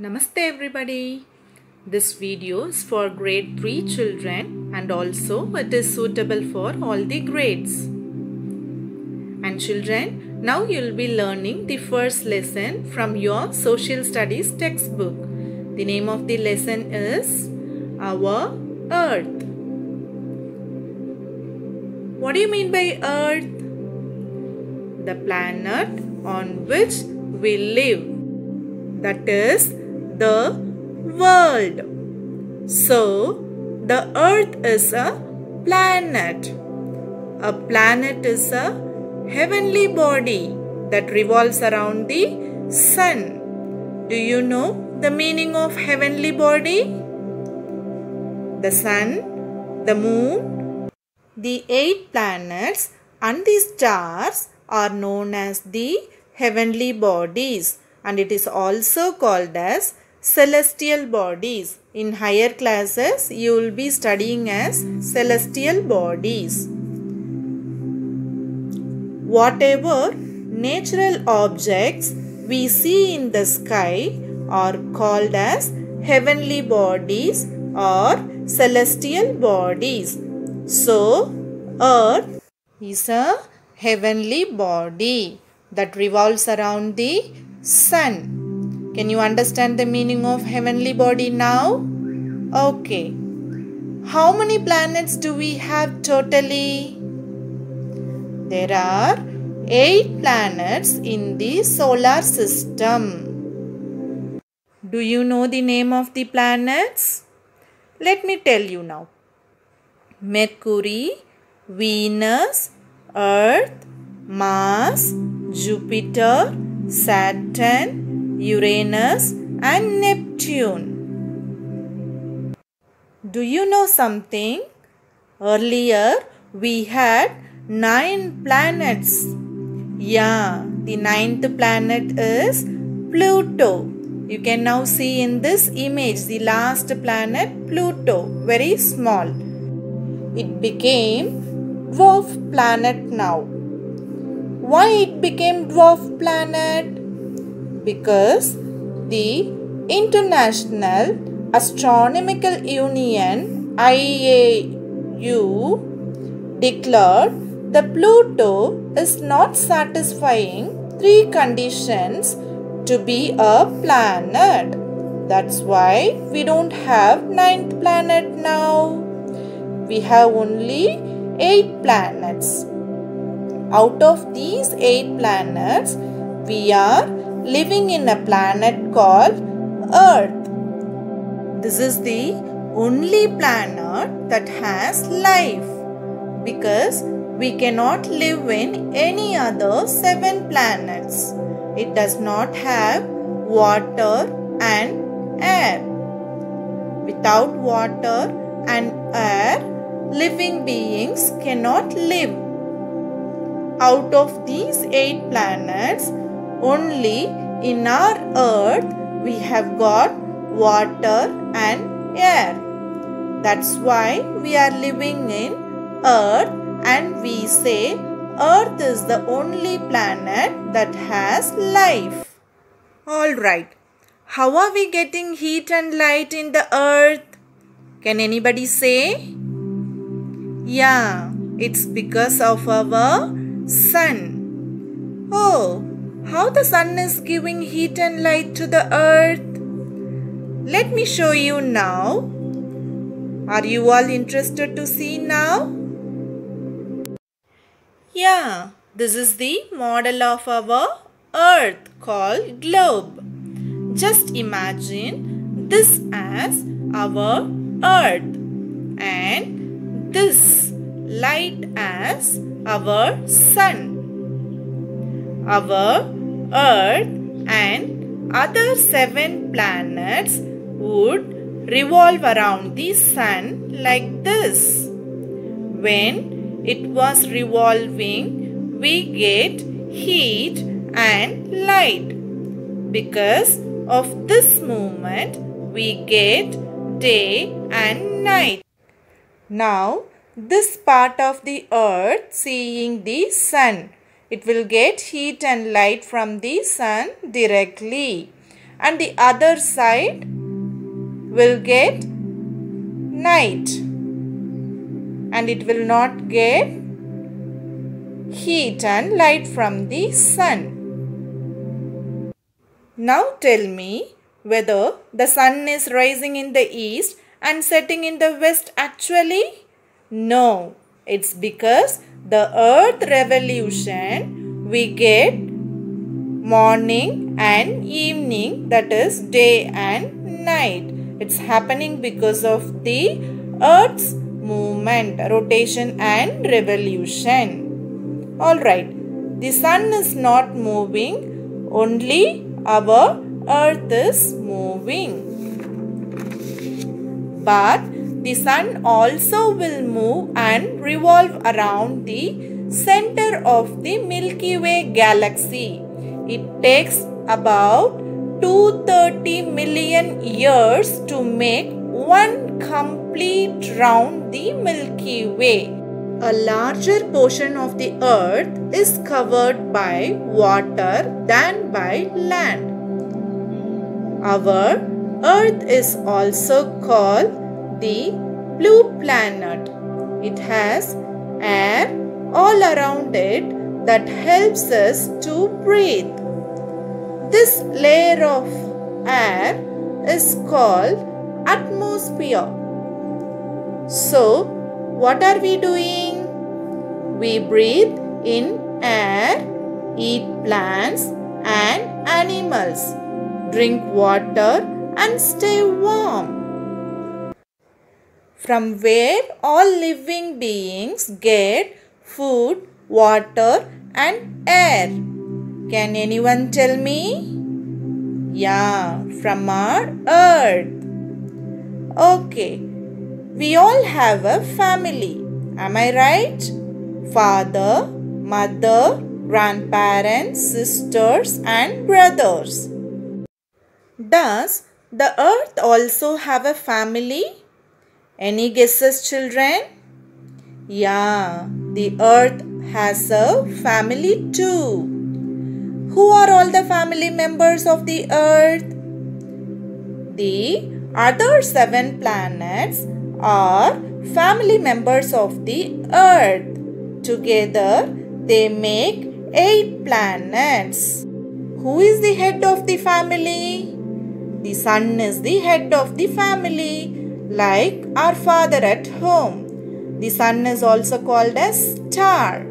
Namaste everybody. This video is for grade 3 children and also it is suitable for all the grades. And children, now you will be learning the first lesson from your social studies textbook. The name of the lesson is Our Earth. What do you mean by Earth? The planet on which we live. That is the world. So, the earth is a planet. A planet is a heavenly body that revolves around the sun. Do you know the meaning of heavenly body? The sun, the moon, the 8 planets and the stars are known as the heavenly bodies, and it is also called as celestial bodies. In higher classes, you will be studying as celestial bodies. Whatever natural objects we see in the sky are called as heavenly bodies or celestial bodies. So, Earth is a heavenly body that revolves around the sun. Can you understand the meaning of heavenly body now? Okay. How many planets do we have totally? There are 8 planets in the solar system. Do you know the name of the planets? Let me tell you now. Mercury, Venus, Earth, Mars, Jupiter, Saturn, Uranus and Neptune. Do you know something? Earlier we had 9 planets. Yeah, the 9th planet is Pluto. You can now see in this image the last planet Pluto, very small. It became dwarf planet now. Why it became dwarf planet? Because the International Astronomical Union IAU declared the Pluto is not satisfying 3 conditions to be a planet. That's why we don't have 9th planet now. We have only 8 planets. Out of these 8 planets, we are living in a planet called Earth. This is the only planet that has life because we cannot live in any other 7 planets. It does not have water and air. Without water and air, living beings cannot live. Out of these 8 planets, only in our Earth we have got water and air. That's why we are living in Earth and we say Earth is the only planet that has life. Alright, how are we getting heat and light in the Earth? Can anybody say? Yeah, it's because of our sun. Oh, how the sun is giving heat and light to the earth? Let me show you now. Are you all interested to see now? Yeah, this is the model of our earth called globe. Just imagine this as our earth and this light as our sun. Our Earth and other 7 planets would revolve around the sun like this. When it was revolving, we get heat and light. Because of this movement, we get day and night. Now, this part of the earth seeing the sun, it will get heat and light from the sun directly. and the other side will get night, and it will not get heat and light from the sun. Now tell me whether the sun is rising in the east and setting in the west actually? No, it's because the earth revolution we get morning and evening, that is day and night. It's happening because of the earth's movement, rotation and revolution. Alright, the sun is not moving, only our earth is moving. But the sun also will move and revolve around the center of the Milky Way galaxy. It takes about 230 million years to make one complete round the Milky Way. A larger portion of the earth is covered by water than by land. Our earth is also called the blue planet. It has air all around it that helps us to breathe. This layer of air is called atmosphere. So, what are we doing? We breathe in air, eat plants and animals, drink water and stay warm. From where all living beings get food, water and air? Can anyone tell me? Yeah, from our earth. Okay, we all have a family. Am I right? Father, mother, grandparents, sisters and brothers. Does the earth also have a family? Any guesses, children? Yeah, the earth has a family too. Who are all the family members of the earth? The other 7 planets are family members of the earth. Together, they make 8 planets. Who is the head of the family? The sun is the head of the family, like our father at home. The sun is also called as star.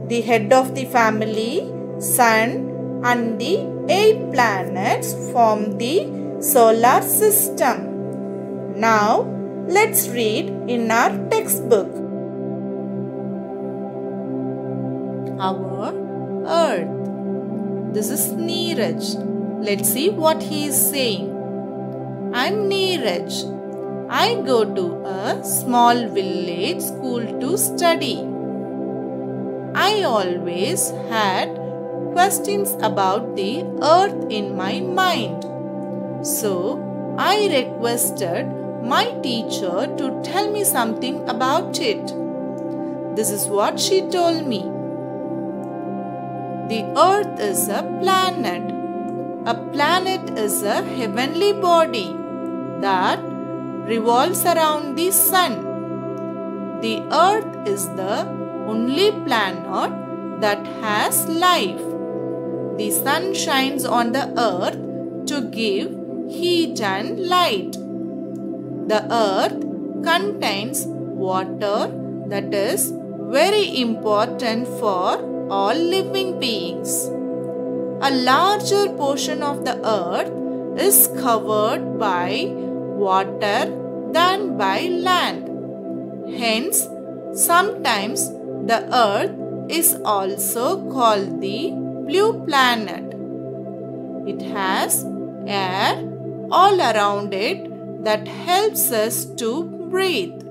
The head of the family, sun, and the 8 planets form the solar system. Now, let's read in our textbook. Our earth. This is Neeraj. Let's see what he is saying. I'm Neeraj. I go to a small village school to study. I always had questions about the earth in my mind. So, I requested my teacher to tell me something about it. This is what she told me. The earth is a planet. A planet is a heavenly body that revolves around the sun. The earth is the only planet that has life. The sun shines on the earth to give heat and light. The earth contains water that is very important for all living beings. A larger portion of the earth is covered by water than by land. Hence, sometimes the earth is also called the blue planet. It has air all around it that helps us to breathe.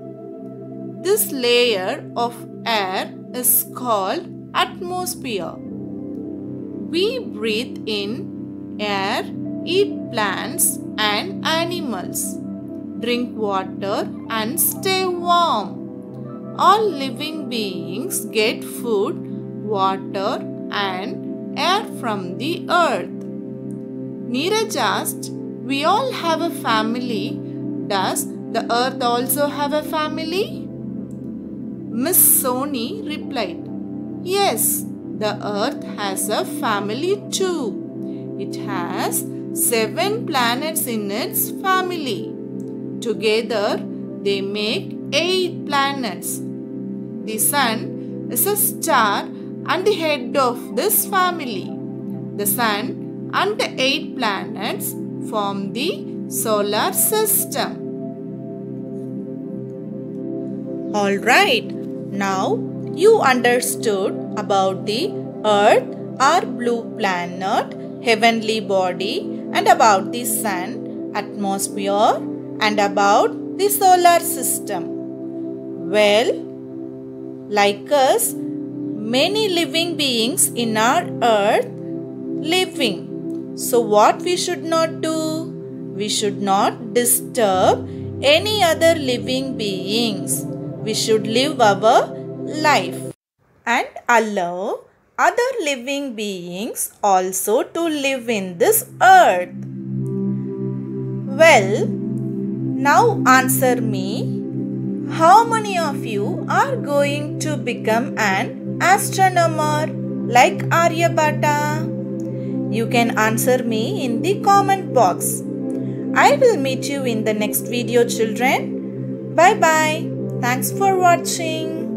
This layer of air is called atmosphere. We breathe in air, eat plants and animals, drink water and stay warm. All living beings get food, water and air from the earth. Neeraj asked, we all have a family. Does the earth also have a family? Miss Soni replied, yes, the earth has a family too. It has 7 planets in its family. Together, they make 8 planets. The sun is a star and the head of this family. The sun and the 8 planets form the solar system. Alright, now you understood about the earth or blue planet, heavenly body, and about the sun, atmosphere, and about the solar system. Well, like us, many living beings in our earth living. So what we should not do? We should not disturb any other living beings. We should live our life and allow other living beings also to live in this earth. Well, now answer me. How many of you are going to become an astronomer like Aryabhata? You can answer me in the comment box. I will meet you in the next video, children. Bye bye. Thanks for watching.